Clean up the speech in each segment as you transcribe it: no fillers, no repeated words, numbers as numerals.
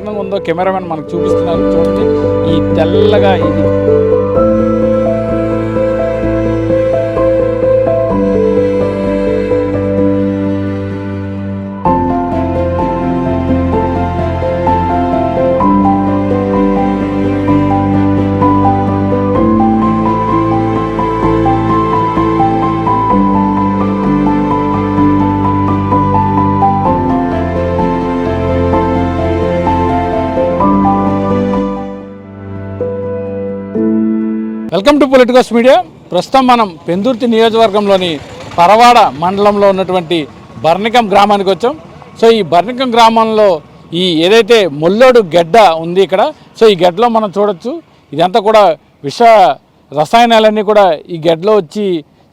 దారుణంగా ఉందో కెమెరామెన్ మనకు చూపిస్తున్నారు. చూడండి ఈ తెల్లగా ఇది వెల్కమ్ టు పొలిటికల్స్ మీడియా. ప్రస్తుతం మనం పెందుర్తి నియోజకవర్గంలోని పరవాడ మండలంలో ఉన్నటువంటి బర్నికం గ్రామానికి వచ్చాం. సో ఈ బర్నికం గ్రామంలో ఈ ఏదైతే మొల్లోడు గెడ్డ ఉంది ఇక్కడ, సో ఈ గెడ్డలో మనం చూడొచ్చు ఇదంతా కూడా విష రసాయనాలన్నీ కూడా ఈ గెడ్డలో వచ్చి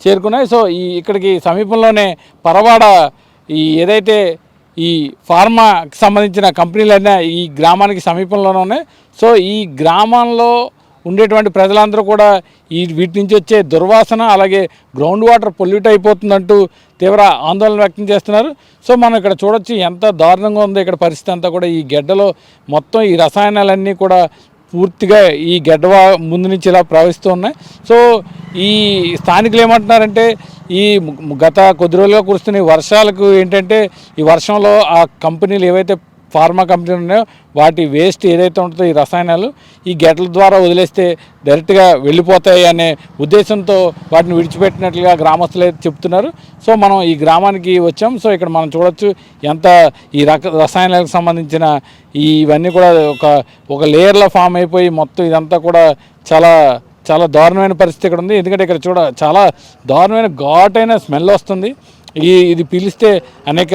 చేరుకున్నాయి. సో ఇక్కడికి సమీపంలోనే పరవాడ ఈ ఏదైతే ఈ ఫార్మాకి సంబంధించిన కంపెనీలన్నీ ఈ గ్రామానికి సమీపంలోనే ఉన్నాయి. సో ఈ గ్రామంలో ఉండేటువంటి ప్రజలందరూ కూడా వీటి నుంచి వచ్చే దుర్వాసన అలాగే గ్రౌండ్ వాటర్ పొల్యూట్ అయిపోతుందంటూ తీవ్ర ఆందోళన వ్యక్తం చేస్తున్నారు. సో మనం ఇక్కడ చూడొచ్చు ఎంత దారుణంగా ఉందో ఇక్కడ పరిస్థితి అంతా కూడా. ఈ గెడ్డలో మొత్తం ఈ రసాయనాలన్నీ కూడా పూర్తిగా ఈ గెడ్డ ముందు నుంచి ఇలా ప్రవహిస్తూ ఉన్నాయి. సో ఈ స్థానికులు ఏమంటున్నారంటే ఈ గత కొద్ది రోజులుగా కురుస్తున్న వర్షాలకు ఏంటంటే ఈ వర్షంలో ఆ కంపెనీలు ఏవైతే ఫార్మా కంపెనీలు ఉన్నాయో వాటి వేస్ట్ ఏదైతే ఉంటుందో ఈ రసాయనాలు ఈ గెడ్ల ద్వారా వదిలేస్తే డైరెక్ట్గా వెళ్ళిపోతాయి అనే ఉద్దేశంతో వాటిని విడిచిపెట్టినట్లుగా గ్రామస్తులు అయితే చెప్తున్నారు. సో మనం ఈ గ్రామానికి వచ్చాం. సో ఇక్కడ మనం చూడొచ్చు ఎంత ఈ రసాయనాలకు సంబంధించిన ఇవన్నీ కూడా ఒక లేయర్లో ఫామ్ అయిపోయి మొత్తం ఇదంతా కూడా చాలా దారుణమైన పరిస్థితి ఇక్కడ ఉంది. ఎందుకంటే ఇక్కడ చాలా దారుణమైన ఘాటైన స్మెల్ వస్తుంది. ఇది పీలిస్తే అనేక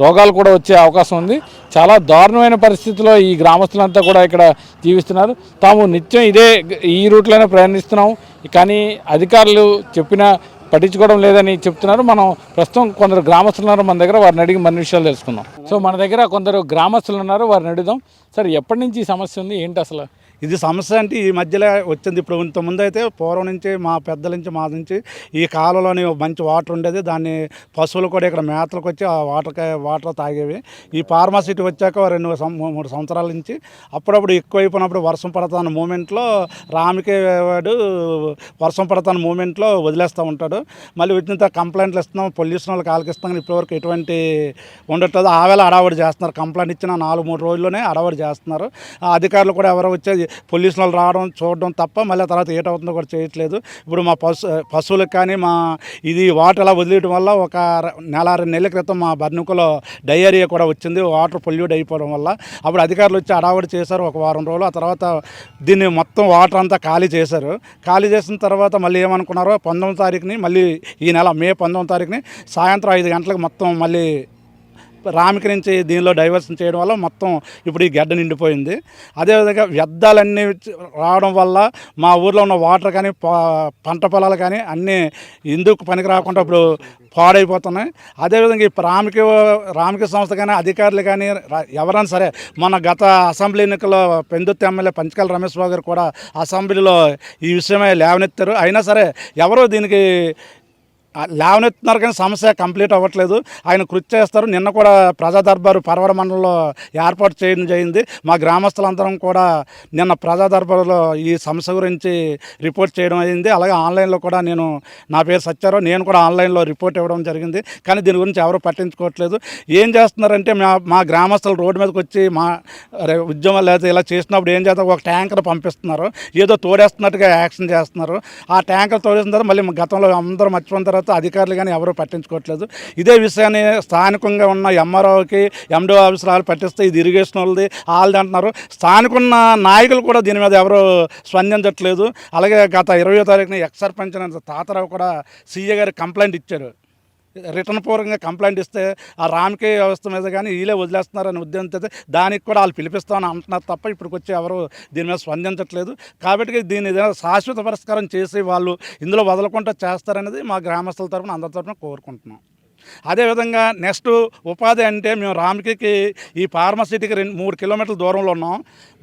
రోగాలు కూడా వచ్చే అవకాశం ఉంది. చాలా దారుణమైన పరిస్థితిలో ఈ గ్రామస్తులంతా కూడా ఇక్కడ జీవిస్తున్నారు. తాము నిత్యం ఈ రూట్లోనే ప్రయాణిస్తున్నాం, కానీ అధికారులు చెప్పినా పట్టించుకోవడం లేదని చెప్తున్నారు. మనం ప్రస్తుతం కొందరు గ్రామస్తులు ఉన్నారు మన దగ్గర, వారిని అడిగి మన విషయాలు తెలుసుకుందాం. సో మన దగ్గర కొందరు గ్రామస్తులు ఉన్నారు, వారిని అడుగుదాం. సార్ ఎప్పటి నుంచి ఈ సమస్య ఉంది, ఏంటి అసలు? ఇది సమస్య అంటే ఈ మధ్యలో వచ్చింది. ఇప్పుడు ఇంతకుముందు అయితే పూర్వం నుంచి మా పెద్దల నుంచి మా నుంచి ఈ కాలంలోని మంచి వాటర్ ఉండేది. దాన్ని పశువులు కూడా ఇక్కడ మేతలకు వచ్చి ఆ వాటర్ తాగేవి. ఈ ఫార్మాసిటీ వచ్చాక 2-3 సంవత్సరాల నుంచి అప్పుడప్పుడు ఎక్కువైపోయినప్పుడు వర్షం పడుతున్న మూమెంట్లో రామికే వాడు వర్షం పడుతున్న మూమెంట్లో వదిలేస్తూ ఉంటాడు. మళ్ళీ వచ్చిన కంప్లైంట్లు ఇస్తున్నాం, పొల్యూషన్ వాళ్ళకి ఆలకిస్తాం. ఇప్పటివరకు ఎటువంటి ఉండట్లేదు. ఆవేళ అడావడి చేస్తున్నారు. కంప్లైంట్ ఇచ్చిన 4-3 రోజుల్లోనే అడావడి చేస్తున్నారు. అధికారులు కూడా ఎవరో వచ్చేది పోలీసులు వాళ్ళు రావడం చూడడం తప్ప మళ్ళీ తర్వాత ఏటవుతుందో కూడా చేయట్లేదు. ఇప్పుడు మా పశువులకు కానీ ఇది వాటర్ అలా వదిలేయడం వల్ల ఒక 1-2 నెలల క్రితం మా బర్నికలో డయేరియా కూడా వచ్చింది, వాటర్ పొల్యూట్ అయిపోవడం వల్ల. అప్పుడు అధికారులు వచ్చి అడావడి చేశారు ఒక వారం రోజులు. ఆ తర్వాత దీన్ని మొత్తం వాటర్ అంతా ఖాళీ చేశారు. ఖాళీ చేసిన తర్వాత మళ్ళీ ఏమనుకున్నారో 19వ తారీఖుని మళ్ళీ ఈ నెల మే 19వ తారీఖుని సాయంత్రం 5 గంటలకు మొత్తం మళ్ళీ రామికి నుంచి దీనిలో డైవర్షన్ చేయడం వల్ల మొత్తం ఇప్పుడు ఈ గడ్డ నిండిపోయింది. అదేవిధంగా వ్యర్థాలన్నీ రావడం వల్ల మా ఊర్లో ఉన్న వాటర్ కానీ పంట పొలాలు కానీ అన్నీ ఎందుకు పనికి రాకుండా ఇప్పుడు పాడైపోతున్నాయి. అదేవిధంగా ఈ రామికి సంస్థ కానీ అధికారులు కానీ ఎవరైనా సరే మన గత అసెంబ్లీ ఎన్నికల్లో పెందుర్తి ఎమ్మెల్యే పంచకాల రమేష్ బాబు గారు కూడా అసెంబ్లీలో ఈ విషయమై లేవనెత్తారు. అయినా సరే ఎవరో దీనికి లేవనెత్తున్నారు కానీ సమస్య కంప్లీట్ అవ్వట్లేదు. ఆయన కృషి చేస్తారు. నిన్న కూడా ప్రజా దర్బారు పరవాడ మండలంలో ఏర్పాటు చేయడం జరిగింది. మా గ్రామస్తులందరం కూడా నిన్న ప్రజా దర్బారులో ఈ సమస్య గురించి రిపోర్ట్ చేయడం అయింది. అలాగే ఆన్లైన్లో కూడా నా పేరు సత్యారావు, నేను కూడా ఆన్లైన్లో రిపోర్ట్ ఇవ్వడం జరిగింది. కానీ దీని గురించి ఎవరు పట్టించుకోవట్లేదు. ఏం చేస్తున్నారంటే మా గ్రామస్తులు రోడ్డు మీదకి వచ్చి మా ఉద్యమాలు లేదా ఇలా చేసినప్పుడు ఏం చేస్తారు, ఒక ట్యాంకర్ పంపిస్తున్నారు, ఏదో తోడేస్తున్నట్టుగా యాక్షన్ చేస్తున్నారు. ఆ ట్యాంకర్ తోడేసిన తర్వాత మళ్ళీ గతంలో అందరూ మర్చిపోయిన తర్వాత అధికారులు కానీ ఎవరు పట్టించుకోవట్లేదు. ఇదే విషయాన్ని స్థానికంగా ఉన్న ఎంఆర్ఓకి ఎండిఓ ఆఫీసులు పట్టిస్తే ఇది ఇరిగేషన్ వాళ్ళది వాళ్ళది అంటున్నారు. స్థానికున్న నాయకులు కూడా దీని మీద ఎవరు స్పందించట్లేదు. అలాగే గత 20వ తారీఖున ఎక్స్ సర్పంచ్ తాతారావు కూడా సీఏ గారికి కంప్లైంట్ ఇచ్చారు. రిటర్న్ పూర్వకంగా కంప్లైంట్ ఇస్తే ఆ రామికే వ్యవస్థ మీద కానీ వీళ్ళే వదిలేస్తున్నారనే ఉద్దేశంతో దానికి కూడా వాళ్ళు పిలిపిస్తామని అంటున్నారు తప్ప ఇప్పటికి వచ్చి ఎవరు దీని మీద స్పందించట్లేదు. కాబట్టి దీన్ని శాశ్వత పరిష్కారం చేసి వాళ్ళు ఇందులో వదలకుండా చేస్తారనేది మా గ్రామస్తుల తరఫున అందరి తరఫున కోరుకుంటున్నాం. అదేవిధంగా నెక్స్ట్ ఉపాధి అంటే మేము రామగిరికి ఈ ఫార్మసిటీకి 3 కిలోమీటర్ల దూరంలో ఉన్నాం.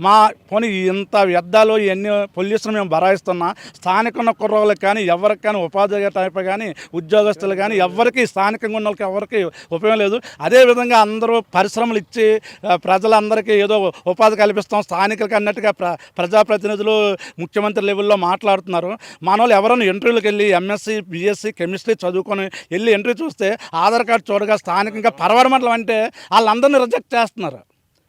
మా పోనీ ఇంత వ్యర్థాలు ఇవన్నీ పొల్యూషన్ మేము భరాయిస్తున్నాం. స్థానిక ఉన్న కుర్రోళ్ళకి కానీ ఎవరికి కానీ ఉపాధి టైప్ కానీ ఉద్యోగస్తులు కానీ ఎవరికి స్థానికంగా ఉన్న వాళ్ళకి ఎవరికి ఉపయోగం లేదు. అదేవిధంగా అందరూ పరిశ్రమలు ఇచ్చి ప్రజలందరికీ ఏదో ఉపాధి కల్పిస్తాం స్థానికులకి అన్నట్టుగా ప్రజాప్రతినిధులు ముఖ్యమంత్రి లెవెల్లో మాట్లాడుతున్నారు. మన వాళ్ళు ఎవరైనా ఇంటర్వ్యూలకు వెళ్ళి ఎంఎస్సి బిఎస్సి కెమిస్ట్రీ చదువుకొని వెళ్ళి ఇంటర్వ్యూ చూస్తే ఆధార్ కార్డు చూడగా స్థానికంగా పరవడ మండలం అంటే వాళ్ళందరినీ రిజెక్ట్ చేస్తున్నారు.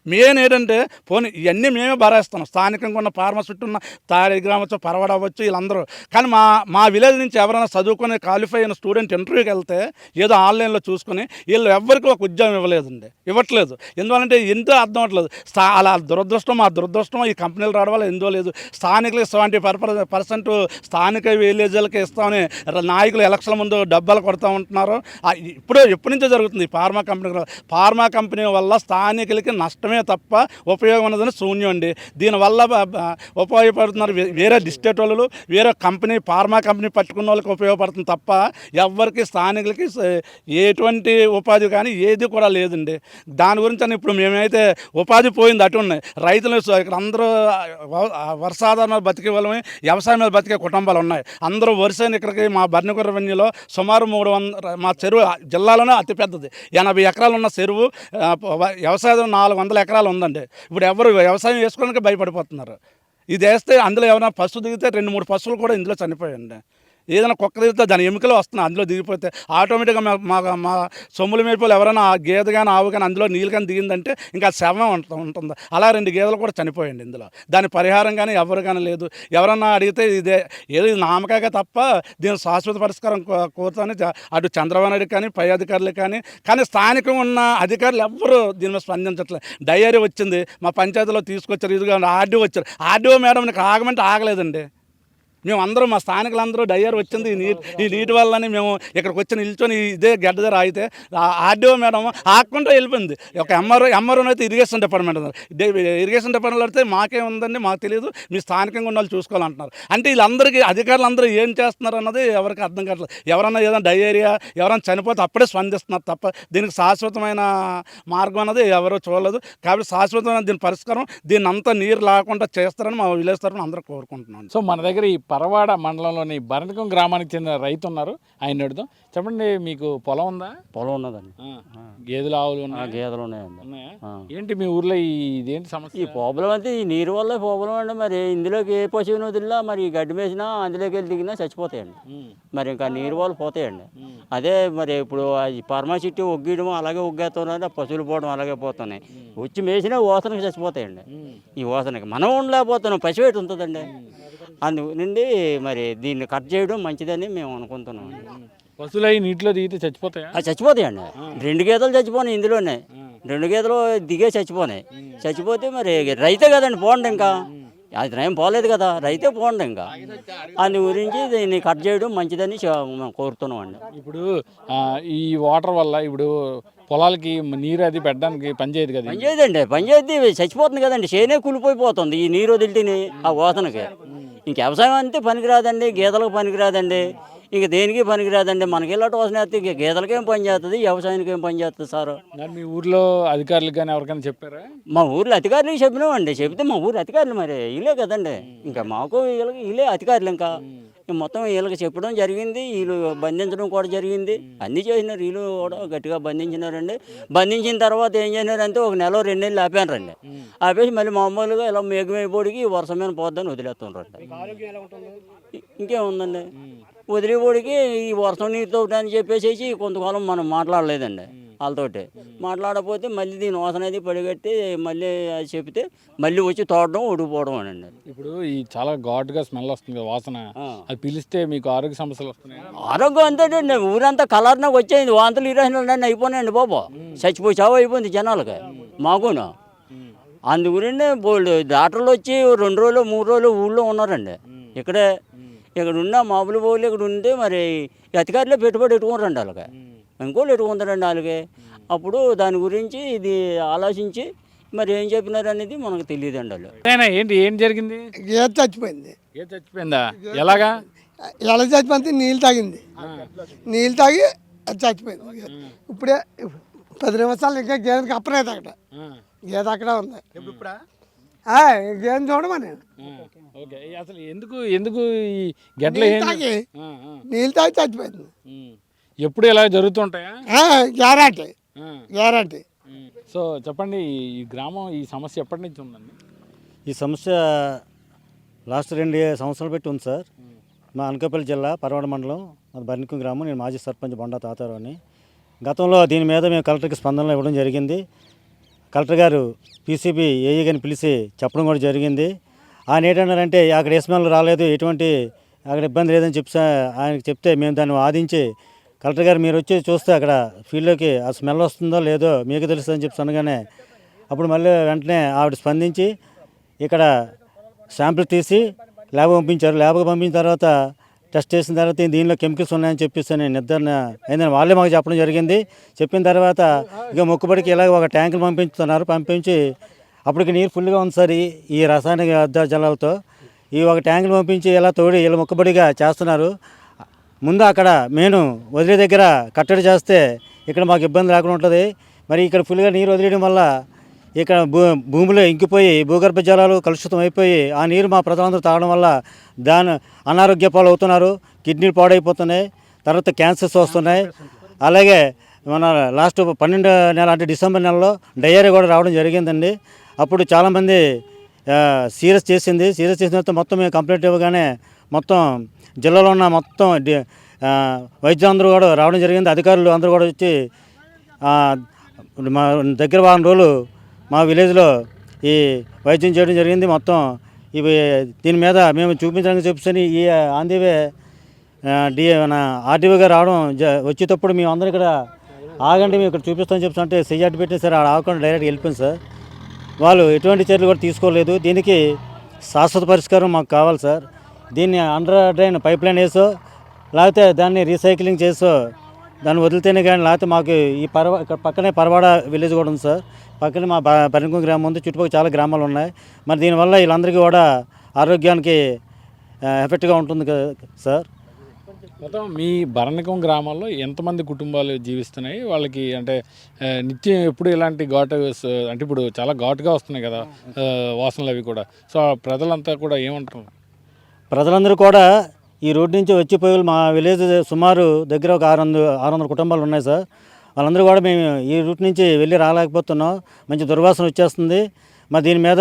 మెయిన్ ఏంటంటే పోనీ ఇవన్నీ మేమే భరేస్తున్నాం. స్థానికంగా ఉన్న ఫార్మసిటీ ఉన్న తాడిగ్రామ్ అవ్వచ్చు పరవడ అవ్వచ్చు వీళ్ళందరూ. కానీ మా విలేజ్ నుంచి ఎవరైనా చదువుకొని క్వాలిఫై అయిన స్టూడెంట్ ఇంటర్వ్యూకి వెళ్తే ఏదో ఆన్లైన్లో చూసుకొని వీళ్ళు ఎవరికి ఒక ఉద్యోగం ఇవ్వట్లేదు. ఎందువల్లంటే ఎంతో అర్థం అవ్వట్లేదు. అలా దురదృష్టం మా దురదృష్టం ఈ కంపెనీలు రావడం వల్ల ఎంతో లేదు. స్థానికులకు 70% స్థానిక విలేజ్లకి ఇస్తామని నాయకులు ఎలక్షన్ల ముందు డబ్బాలు కొడతా ఉంటున్నారు. ఎప్పటి నుంచో జరుగుతుంది. ఫార్మా కంపెనీ వల్ల స్థానికులకి నష్టమే తప్ప ఉపయోగం ఉన్నదని శూన్యం అండి. దీనివల్ల ఉపయోగపడుతున్నారు వేరే డిస్ట్రిక్ట్ వాళ్ళు, వేరే ఫార్మా కంపెనీ పట్టుకున్న వాళ్ళకి ఉపయోగపడుతుంది తప్ప ఎవరికి స్థానికులకి ఎటువంటి ఉపాధి కానీ ఏది కూడా లేదండి. దాని గురించి అని ఇప్పుడు మేమైతే ఉపాధి పోయింది అటు ఉన్నాయి. రైతులు ఇక్కడ అందరూ వర్షాధారం మీద బతికే వాళ్ళమే, వ్యవసాయం మీద బతికే కుటుంబాలు ఉన్నాయి. అందరూ వరుసైన ఇక్కడికి మా బర్నికుర్ర వెన్యూలో సుమారు 300 మా చెరువు జిల్లాలోనే అతిపెద్దది 80 ఎకరాలు ఉన్న చెరువు. వ్యవసాయం 400 ఎకరాలు ఉందండి. ఇప్పుడు ఎవరు వ్యవసాయం వేసుకోవడానికి భయపడిపోతున్నారు. ఇది వేస్తే అందులో ఏమైనా పశువు దిగితే 2-3 పశువులు కూడా ఇందులో చనిపోయాయండి. ఏదైనా కుక్క దిగితే దాని ఎముకలు వస్తున్నాయి, అందులో దిగిపోతే ఆటోమేటిక్గా మా సొమ్ముల మేపులు ఎవరైనా గేదె కానీ ఆవు కానీ అందులో నీళ్ళు కానీ దిగిందంటే ఇంకా శవం ఉంటుంది. అలా 2 గేదెలు కూడా చనిపోయండి ఇందులో. దాని పరిహారం కానీ ఎవరు కానీ లేదు. ఎవరన్నా అడిగితే ఏదో నామకాగా తప్ప దీని శాశ్వత పరిష్కారం కోరుతాని అటు చంద్రబాబు నాయుడు కానీ పై అధికారులు కానీ స్థానికంగా ఉన్న అధికారులు ఎవ్వరూ దీని మీద స్పందించట్లేదు. డైరీ వచ్చింది మా పంచాయతీలో తీసుకొచ్చారు, ఇదిగా ఆర్డీఓ వచ్చారు. ఆర్డీఓ మేడం నీకు ఆగమంటే ఆగలేదండి. మేమందరూ మా స్థానికులందరూ డయ్యర్ వచ్చింది ఈ నీటి వల్లని మేము ఇక్కడికి వచ్చి నిల్చొని ఇదే గడ్డ దగ్గర ఆగితే ఆర్డీఓ మేడం ఆకుండా వెళ్ళిపోయింది. ఒక ఎంఆర్ఓ అయితే ఇరిగేషన్ డిపార్ట్మెంట్ ఇరిగేషన్ డిపార్ట్మెంట్ అయితే మాకే ఉందండి, మాకు తెలియదు, మీ స్థానికంగా ఉన్న వాళ్ళు చూసుకోవాలంటున్నారు. అంటే వీళ్ళందరికీ అధికారులందరూ ఏం చేస్తున్నారు అన్నది ఎవరికి అర్థం కావట్లేదు. ఎవరన్నా ఏదైనా డయేరియా ఎవరైనా చనిపోతే అప్పుడే స్పందిస్తున్నారు తప్ప దీనికి శాశ్వతమైన మార్గం అన్నది ఎవరో చూడలేదు. కాబట్టి శాశ్వతమైన దీని పరిష్కారం దీన్ని అంతా నీరు లేకుండా చేస్తారని మా విలేజ్ తరఫున అందరూ కోరుకుంటున్నాను. సో మన దగ్గర ఈ పరవాడ మండలంలోని బర్నికం గ్రామానికి చెందిన రైతు ఉన్నారు, ఆయన అడుగుదాం. చెప్పండి, మీకు పొలం ఉందా? పొలం ఉన్నదండి. గేదెలు ఆవులు గేదెలు ఉన్నాయండి. ఉన్నాయా? ఏంటి మీ ఊర్లో ఇదేంటి సమస్య? ఈ ప్రాబ్లం అంటే ఈ నీరు వల్ల ప్రాబ్లం అండి. మరి ఇందులోకి ఏ పశువుని వదిలినా మరి గడ్డి వేసినా అందులోకి వెళ్ళి దిగినా చచ్చిపోతాయండి. మరి ఇంకా నీరు వాళ్ళు పోతాయండి. అదే మరి ఇప్పుడు ఈ ఫార్మాసిటీ ఒగ్గేయడం అలాగే ఒగ్గేస్తున్నారు, పశువులు పోవడం అలాగే పోతున్నాయి. వచ్చి మేసినా వాసనకి చచ్చిపోతాయండి. ఈ వాసనకి మనం ఉండలేకపోతున్నాం, పశువు ఎటు ఉంటుందండి. అందు నుండి మరి దీన్ని కట్ చేయడం మంచిదని మేము అనుకుంటున్నాం. పశువులు అవి నీటిలో దిగితే చచ్చిపోతాయా? చచ్చిపోతాయండి. 2 గేదెలు చచ్చిపోయినాయి ఇందులోనే. 2 గేదెలు దిగే చచ్చిపోయినాయి. చచ్చిపోతే మరి రైతే కదండి పోండి, ఇంకా అది ఏం పోలేదు కదా, రైతే పోండి ఇంకా. అందు గురించి దీన్ని కట్ చేయడం మంచిదని మేము కోరుతున్నాం అండి. ఇప్పుడు ఈ వాటర్ వల్ల ఇప్పుడు పొలాలకి నీరు అది పెట్టడానికి పనిచేయదు కదా? పనిచేయద్ది చచ్చిపోతుంది కదండి. చేనే కూలిపోయిపోతుంది ఈ నీరు వదిలితేనే ఆ వాసనకి. ఇంక వ్యవసాయం అంతే పనికిరాదండి, గేదెలకు పనికిరాదండి, ఇంక దేనికి పనికిరాదండి. మనకి ఇలాంటి వాసన వేస్తే ఇంక గేదెలకి ఏం పని చేస్తుంది, వ్యవసాయానికి ఏం పని చేస్తుంది సార్? మీ ఊర్లో అధికారులు కానీ ఎవరికైనా చెప్పారా? మా ఊర్లో అధికారులకు చెప్పినామండి. చెప్తే మా ఊరు అధికారులు మరి వీళ్ళే కదండి, ఇంకా మాకు వీళ్ళే అధికారులు. ఇంకా మొత్తం వీళ్ళకి చెప్పడం జరిగింది, వీళ్ళు బంధించడం కూడా జరిగింది, అన్నీ చేసినారు. వీళ్ళు కూడా గట్టిగా బంధించినారండి. బంధించిన తర్వాత ఏం చేసినారంటే 1 నెల 2 నెలలు ఆపారండి. ఆపేసి మళ్ళీ మామూలుగా ఇలా మేఘమైపోడికి వర్షమైన పోద్దని వదిలేస్తుండ్రండి. ఇంకేముందండి, వదిలేపోడికి ఈ వర్షం నీరుతో అని చెప్పేసి కొంతకాలం మనం మాట్లాడలేదండి వాళ్ళతోటి. మాట్లాడకపోతే మళ్ళీ దీని వాసన అనేది పడిగట్టి మళ్ళీ అది చెప్తే మళ్ళీ వచ్చి తోడడం ఉడికిపోవడం అనండి. ఇప్పుడు ఈ చాలా ఘాటుగా స్మెల్ వస్తుంది వాసన, అది పిలిస్తే మీకు ఆరోగ్య సమస్యలు వస్తున్నాయి? ఆరోగ్యం అంతేనండి, ఊరంతా కలర్నా వచ్చేది, వాంతులు ఇరవై అయిపోయినాయండి బాబు. చచ్చిపోయి చావు అయిపోయింది జనాలకి మాకును. అందు గురించి బోల్డ్ డాక్టర్లు వచ్చి 2 రోజులు 3 రోజులు ఊళ్ళో ఉన్నారండి. ఇక్కడ ఉన్న మామూలు బోళ్ళు ఇక్కడ ఉంటే మరి అధికారులే పెట్టుబడి పెట్టుకుంటారండి వాళ్ళకి, ఇంకోళ్ళు ఎట్టుకుంటారండి వాళ్ళకి. అప్పుడు దాని గురించి ఇది ఆలోచించి మరి ఏం చెప్పినారు అనేది మనకు తెలియదండి వాళ్ళు. ఏంటి ఏం జరిగింది? గేదె చచ్చిపోయింది. చచ్చిపోయిందా? ఎలాగా? ఎలా చచ్చిపోతే నీళ్ళు తాగింది. నీళ్ళు తాగి అది చచ్చిపోయింది. ఇప్పుడే 10 నిమిషాలు ఇంకా గేదెకి అప్పలేదు అక్కడ, గేదె అక్కడ ఉంది. గేదె చూడమని ఓకే. అసలు ఎందుకు ఎందుకు ఈ గెడ్ల నీళ్ళు తాగి చచ్చిపోయింది. ఎప్పుడు ఇలా జరుగుతుంటాయా? Guarantee guarantee. సో చెప్పండి, ఈ గ్రామం ఈ సమస్య ఎప్పటి నుంచి ఉందండి? ఈ సమస్య లాస్ట్ 2 సంవత్సరాలు పెట్టి ఉంది సార్. మా అనకాపల్లి జిల్లా పరవాడ మండలం, అది బర్నికం గ్రామం. నేను మాజీ సర్పంచ్ బొండా తాతారావు అని. గతంలో దీని మీద మేము కలెక్టర్కి స్పందనలు ఇవ్వడం జరిగింది. కలెక్టర్ గారు పీసీబీ ఏఈ గారిని పిలిచి చెప్పడం కూడా జరిగింది. ఆయన ఏంటన్నారంటే అక్కడ ఏ స్మెల్ రాలేదు, ఎటువంటి అక్కడ ఇబ్బంది లేదని ఆయనకి చెప్తే మేము దాన్ని వాదించి కలెక్టర్ గారు మీరు వచ్చి చూస్తే అక్కడ ఫీల్డ్లోకి ఆ స్మెల్ వస్తుందో లేదో మీకు తెలుస్తుందని చెప్పి అనగానే అప్పుడు మళ్ళీ వెంటనే ఆవిడ స్పందించి ఇక్కడ శాంపిల్ తీసి ల్యాబ్ పంపించారు. ల్యాబ్కి పంపించిన తర్వాత టెస్ట్ చేసిన తర్వాత దీనిలో కెమికల్స్ ఉన్నాయని చెప్పేసి నిర్ధారణ అయిందని వాళ్ళే మాకు చెప్పడం జరిగింది. చెప్పిన తర్వాత ఇక మొక్కుబడికి ఇలాగ ఒక ట్యాంకులు పంపించుతున్నారు. పంపించి అప్పటికి నీరు ఫుల్గా ఉంది సార్ ఈ రసాయనిక వ్యర్థ జలాలతో. ఈ ఒక ట్యాంకులు పంపించి ఇలా తోడి ఇలా మొక్కుబడిగా చేస్తున్నారు. ముందు అక్కడ మేము వదిలే దగ్గర కట్టడి చేస్తే ఇక్కడ మాకు ఇబ్బంది లేకుండా ఉంటుంది. మరి ఇక్కడ ఫుల్గా నీరు వదిలేయడం వల్ల ఇక్కడ భూమిలో ఇంకిపోయి భూగర్భ జలాలు కలుషితం అయిపోయి ఆ నీరు మా ప్రజలందరూ తాగడం వల్ల దాని అనారోగ్య పాలు అవుతున్నారు. కిడ్నీలు పాడైపోతున్నాయి, తర్వాత క్యాన్సర్స్ వస్తున్నాయి. అలాగే మన లాస్ట్ 12 నెల అంటే డిసెంబర్ నెలలో డయేరియా కూడా రావడం జరిగిందండి. అప్పుడు చాలామంది సీరియస్ చేసింది. సీరియస్ చేసిన తర్వాత మొత్తం మేము కంప్లైంట్ ఇవ్వగానే మొత్తం జిల్లాలో ఉన్న మొత్తం వైద్యులందరూ కూడా రావడం జరిగింది. అధికారులు అందరూ కూడా వచ్చి మా దగ్గర వారం రోజులు మా విలేజ్లో ఈ వైద్యం చేయడం జరిగింది. మొత్తం ఇవి దీని మీద మేము చూపించడానికి చెప్పని ఈ ఆంధ్రవే మన ఆర్టీఓ గారు రావడం వచ్చేటప్పుడు మేము అందరం ఇక్కడ ఆగండి మేము ఇక్కడ చూపిస్తామని చెప్పి అంటే సిఆర్టీ పెట్టిన సరే ఆగకుండా డైరెక్ట్గా వెళ్ళిపోయింది సార్. వాళ్ళు ఎటువంటి చర్యలు కూడా తీసుకోలేదు. దీనికి శాశ్వత పరిష్కారం మాకు కావాలి సార్. దీన్ని అండర్ డ్రైన్ పైప్ లైన్ వేసో లేకపోతే దాన్ని రీసైక్లింగ్ చేసో దాన్ని వదిలితేనే కానీ లేకపోతే మాకు ఈ ఇక్కడ పక్కనే పరవాడ విలేజ్ కూడా ఉంది సార్. పక్కనే మా బర్నికం గ్రామం ఉంది, చుట్టుపక్కల చాలా గ్రామాలు ఉన్నాయి. మరి దీనివల్ల వీళ్ళందరికీ కూడా ఆరోగ్యానికి ఎఫెక్ట్గా ఉంటుంది కదా సార్. మొత్తం మీ బర్నికం గ్రామంలో ఎంతమంది కుటుంబాలు జీవిస్తున్నాయి? వాళ్ళకి అంటే నిత్యం ఎప్పుడు ఇలాంటి ఘాటు అంటే ఇప్పుడు చాలా ఘాటుగా వస్తున్నాయి కదా వాసనలు అవి కూడా. సో ప్రజలంతా కూడా ఏమంటారు? ప్రజలందరూ కూడా ఈ రోడ్డు నుంచి వచ్చిపోయి మా విలేజ్ సుమారు దగ్గర ఒక 600 కుటుంబాలు ఉన్నాయి సార్. వాళ్ళందరూ కూడా మేము ఈ రూట్ నుంచి వెళ్ళి రాలేకపోతున్నాం. మంచి దుర్వాసన వచ్చేస్తుంది. మరి దీని మీద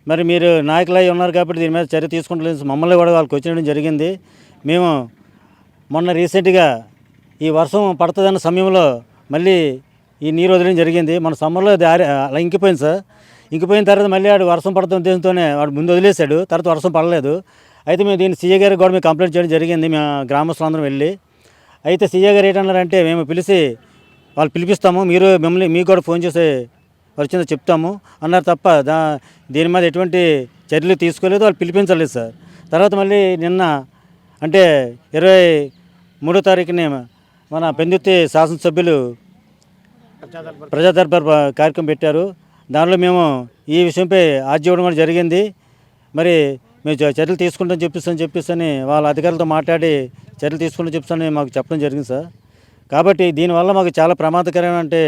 మరి మీరు నాయకులై ఉన్నారు కాబట్టి దీని మీద చర్య తీసుకుంటలేదు. మమ్మల్ని కూడా వాళ్ళకి వచ్చేయడం జరిగింది. మేము మొన్న రీసెంట్గా ఈ వర్షం పడుతుందన్న సమయంలో మళ్ళీ ఈ నీరు వదిలేయడం జరిగింది. మన సమ్మర్లో అలా ఇంకిపోయింది సార్. ఇంకిపోయిన తర్వాత మళ్ళీ వాడు వర్షం పడుతున్న ఉద్దేశంతోనే వాడు ముందు వదిలేశాడు. తర్వాత వర్షం పడలేదు. అయితే మేము దీన్ని సీఏ గారికి కూడా మేము కంప్లైంట్ చేయడం జరిగింది. మేము గ్రామస్తులందరం వెళ్ళి అయితే సీఏ గారు ఏంటన్నారంటే మేము వాళ్ళు పిలిపిస్తాము, మీకు కూడా ఫోన్ చేసి వచ్చిందో చెప్తాము అన్నారు తప్ప దీని మీద ఎటువంటి చర్యలు తీసుకోలేదు, వాళ్ళు పిలిపించలేదు సార్. తర్వాత మళ్ళీ నిన్న అంటే 23వ తారీఖుని మన పెందుర్తి శాసనసభ్యులు ప్రజా దర్బార్ కార్యక్రమం పెట్టారు. దానిలో మేము ఈ విషయంపై ఆర్జీ ఇవ్వడం కూడా జరిగింది. మరి మేము చర్యలు తీసుకుంటామని చెప్పేసి వాళ్ళ అధికారులతో మాట్లాడి చర్యలు తీసుకుంటామని చెప్పేసి మాకు చెప్పడం జరిగింది సార్. కాబట్టి దీనివల్ల మాకు చాలా ప్రమాదకరమైన అంటే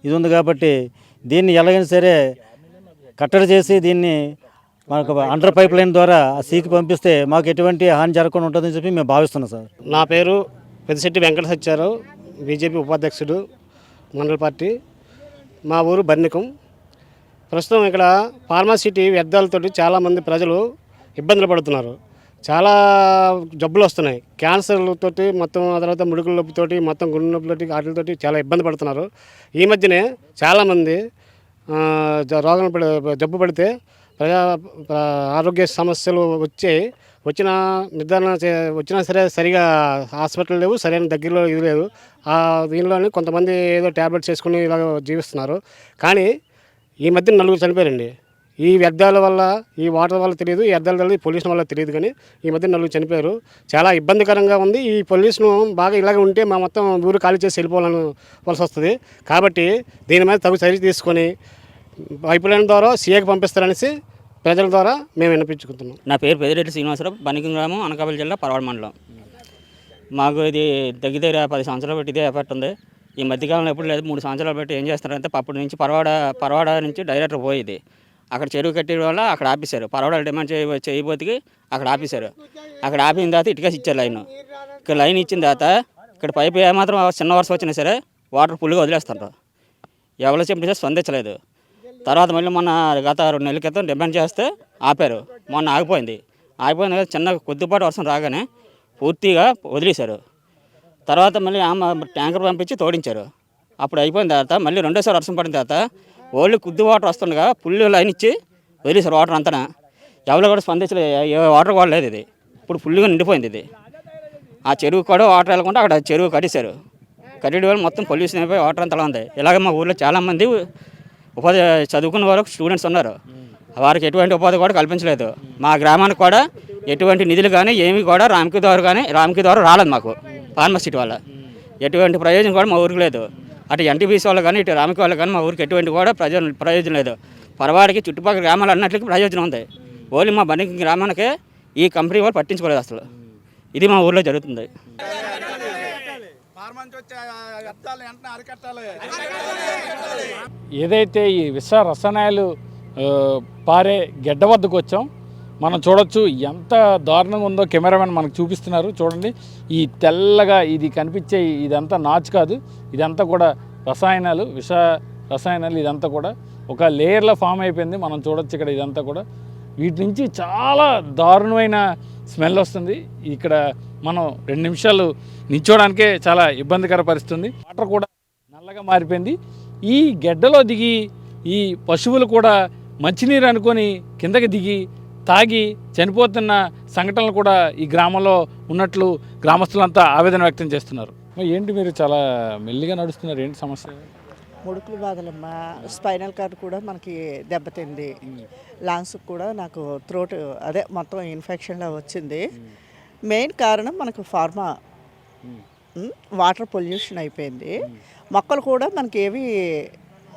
ఇది ఉంది. కాబట్టి దీన్ని ఎలాగైనా సరే కట్టడి చేసి దీన్ని మాకు అండర్ పైప్ లైన్ ద్వారా సీకి పంపిస్తే మాకు ఎటువంటి హాని జరగకుండా ఉంటుందని చెప్పి మేము భావిస్తున్నాం సార్. నా పేరు పెద్దిశెట్టి వెంకట సత్యారావు, బీజేపీ ఉపాధ్యక్షుడు, మండల పార్టీ. మా ఊరు బర్నికం. ప్రస్తుతం ఇక్కడ ఫార్మాసిటీ వ్యర్థాలతోటి చాలామంది ప్రజలు ఇబ్బందులు పడుతున్నారు. చాలా జబ్బులు వస్తున్నాయి, క్యాన్సర్లతోటి మొత్తం, ఆ తర్వాత ముడుకుల నొప్పితోటి, మొత్తం గుండె నొప్పులతోటి, వాటితోటి చాలా ఇబ్బంది పడుతున్నారు. ఈ మధ్యనే చాలామంది రోగం జబ్బు పడితే ఆరోగ్య సమస్యలు వచ్చినా సరే సరిగా హాస్పిటల్ లేవు, సరైన దగ్గరలో ఇది లేదు. దీనిలోనే కొంతమంది ఏదో ట్యాబ్లెట్స్ వేసుకుని ఇలా జీవిస్తున్నారు. కానీ ఈ మధ్య 4 చనిపోయారండి. ఈ వ్యర్థాల వల్ల, ఈ వాటర్ వల్ల తెలియదు, ఈ వ్యర్థాల వల్ల, ఈ పొల్యూషన్ వల్ల తెలియదు. కానీ ఈ మధ్య 4 చనిపోయారు. చాలా ఇబ్బందికరంగా ఉంది. ఈ పొల్యూషన్ బాగా ఇలాగ ఉంటే మా మొత్తం ఊరు ఖాళీ చేసి వెళ్ళిపోవాల్సి వస్తుంది. కాబట్టి దీని మీద తగు చర్య తీసుకొని పైప్ లైన్ ద్వారా సీఏకి పంపిస్తారనేసి ప్రజల ద్వారా మేము వినిపించుకుంటున్నాం. నా పేరు పెద్దిరెడ్డి శ్రీనివాసరావు, బర్నికం గ్రామం, అనకాపల్లి జిల్లా, పరవాడ మండలం. మాకు ఇది దగ్గర 10 సంవత్సరాలు బట్టి ఇదే ఎఫెక్ట్ ఉంది. ఈ మధ్యకాలంలో ఎప్పుడు లేదు. 3 సంవత్సరాలు బట్టి ఏం చేస్తున్నారంటే అప్పటి నుంచి పరవాడ నుంచి డైరెక్టర్ పోయేది అక్కడ చెరువు కట్టడం వల్ల అక్కడ ఆపేశారు. పరవాడలు డిమాండ్ చేయబోతికి అక్కడ ఆపేశారు. అక్కడ ఆపిన తర్వాత ఇటుకేసి ఇచ్చారు లైన్. ఇక్కడ లైన్ ఇచ్చిన తర్వాత ఇక్కడ పైపు ఏమాత్రం చిన్న వర్షం వచ్చినా సరే వాటర్ ఫుల్గా వదిలేస్తారు. ఎవరు చెప్పినా స్పందించలేదు. తర్వాత మళ్ళీ మొన్న గత 2 నెలల క్రితం డిమాండ్ చేస్తే ఆపారు. మొన్న ఆగిపోయింది కదా, చిన్న కొద్దిపాటి వర్షం రాగానే పూర్తిగా వదిలేశారు. తర్వాత మళ్ళీ ట్యాంకర్ పంపించి తోడించారు. అప్పుడు అయిపోయిన తర్వాత మళ్ళీ రెండోసారి వర్షం పడిన తర్వాత ఓన్లీ కొద్ది వాటర్ వస్తుండగా ఫుల్ లైన్ ఇచ్చి వదిలేశారు వాటర్ అంతా. ఎవరు కూడా స్పందించలేదు. ఏ వాటర్ కూడా లేదు. ఇది ఇప్పుడు ఫుల్గా నిండిపోయింది. ఇది ఆ చెరువు కూడా వాటర్ వెళ్ళకుండా అక్కడ చెరువు కట్టేశారు. కట్టేటి వల్ల మొత్తం పొల్యూషన్ అయిపోయి వాటర్ అంతలా ఉంది. ఇలాగే మా ఊళ్ళో చాలామంది ఉపాధి చదువుకున్న వారు స్టూడెంట్స్ ఉన్నారు. వారికి ఎటువంటి ఉపాధి కూడా కల్పించలేదు. మా గ్రామానికి కూడా ఎటువంటి నిధులు కానీ ఏమి కూడా రామ్కి ద్వారా రాలేదు మాకు. ఫార్మసిటీ వల్ల ఎటువంటి ప్రయోజనం కూడా మా ఊరికి లేదు. అటు ఎన్టీపీసీ వాళ్ళు కానీ ఇటు రామ్కి వాళ్ళు కానీ మా ఊరికి ఎటువంటి కూడా ప్రయోజనం లేదు. పరవాడికి చుట్టుపక్కల గ్రామాలు అన్నట్లకి ప్రయోజనం ఉంది. ఓన్లీ మా బండి గ్రామానికే ఈ కంపెనీ వాళ్ళు పట్టించుకోలేదు అసలు. ఇది మా ఊర్లో జరుగుతుంది. ఏదైతే ఈ విష రసాయనాలు పారే గెడ్డ వద్దకు వచ్చాం, మనం చూడొచ్చు ఎంత దారుణంగా ఉందో. కెమెరామెన్ మనకు చూపిస్తున్నారు చూడండి. ఈ తెల్లగా ఇది కనిపించే ఇదంతా నాచు కాదు, ఇదంతా కూడా రసాయనాలు, విష రసాయనాలు. ఇదంతా కూడా ఒక లేయర్లో ఫామ్ అయిపోయింది. మనం చూడొచ్చు ఇక్కడ ఇదంతా కూడా. వీటి నుంచి చాలా దారుణమైన స్మెల్ వస్తుంది. ఇక్కడ మనం 2 నిమిషాలు నిల్చోడానికే చాలా ఇబ్బందికర పరిస్థితుంది. వాటర్ కూడా నల్లగా మారిపోయింది. ఈ గెడ్డలో దిగి ఈ పశువులు కూడా మంచినీరు అనుకొని కిందకి దిగి తాగి చనిపోతున్న సంఘటనలు కూడా ఈ గ్రామంలో ఉన్నట్లు గ్రామస్తులంతా ఆవేదన వ్యక్తం చేస్తున్నారు. ఏంటి మీరు చాలా మెల్లిగా నడుస్తున్నారు, ఏంటి సమస్య? ముడుకులు బాధలమ్మా, స్పైనల్ కార్డ్ కూడా మనకి దెబ్బతింది. లాంగ్స్కి కూడా నాకు థ్రోట్ అదే మొత్తం ఇన్ఫెక్షన్లా వచ్చింది. మెయిన్ కారణం మనకు ఫార్మా వాటర్ పొల్యూషన్ అయిపోయింది. మొక్కలు కూడా మనకి ఏవి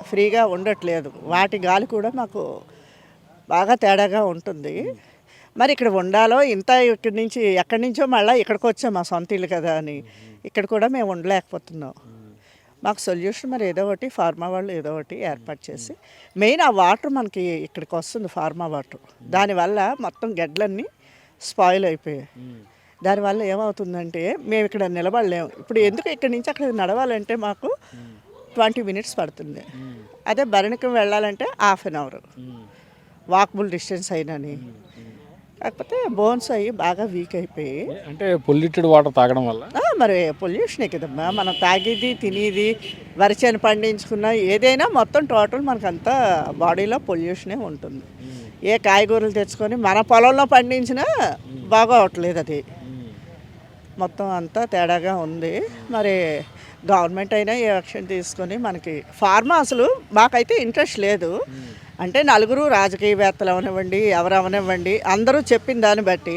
ఫ్రీగా ఉండట్లేదు. వాటి గాలి కూడా మాకు బాగా తేడాగా ఉంటుంది. మరి ఇక్కడ ఉండాలో ఇంత ఎక్కడి నుంచో మళ్ళీ ఇక్కడికి వచ్చాం, మా సొంత ఇల్లు కదా అని. ఇక్కడ కూడా మేము ఉండలేకపోతున్నాం. మాకు సొల్యూషన్ మరి ఏదో ఒకటి ఫార్మా వాళ్ళు ఏదో ఒకటి ఏర్పాటు చేసి, మెయిన్ ఆ వాటర్ మనకి ఇక్కడికి వస్తుంది ఫార్మా వాటర్. దానివల్ల మొత్తం గడ్డలన్నీ స్పాయిల్ అయిపోయాయి. దానివల్ల ఏమవుతుందంటే మేము ఇక్కడ నిలబడలేము. ఇప్పుడు ఎందుకు ఇక్కడి నుంచి అక్కడ నడవాలంటే మాకు 20 మినిట్స్ పడుతుంది. అదే బరణికం వెళ్ళాలంటే half an hour walkable distance అయినని. కాకపోతే బోన్స్ అయ్యి బాగా వీక్ అయిపోయి, అంటే పొల్యూటెడ్ వాటర్ తాగడం వల్ల మరి పొల్యూషనే కదమ్మా. మనం తాగేది తినేది వరిచేను పండించుకున్న ఏదైనా మొత్తం టోటల్ మనకంతా బాడీలో పొల్యూషనే ఉంటుంది. ఏ కాయగూరలు తెచ్చుకొని మన పొలంలో పండించినా బాగోవట్లేదు. అది మొత్తం అంతా తేడాగా ఉంది. మరి గవర్నమెంట్ అయినా ఏ యాక్షన్ తీసుకొని మనకి ఫార్మా అసలు మాకైతే ఇంట్రెస్ట్ లేదు. అంటే నలుగురు రాజకీయవేత్తలు అవనివ్వండి, ఎవరు అవనివ్వండి, అందరూ చెప్పిన దాన్ని బట్టి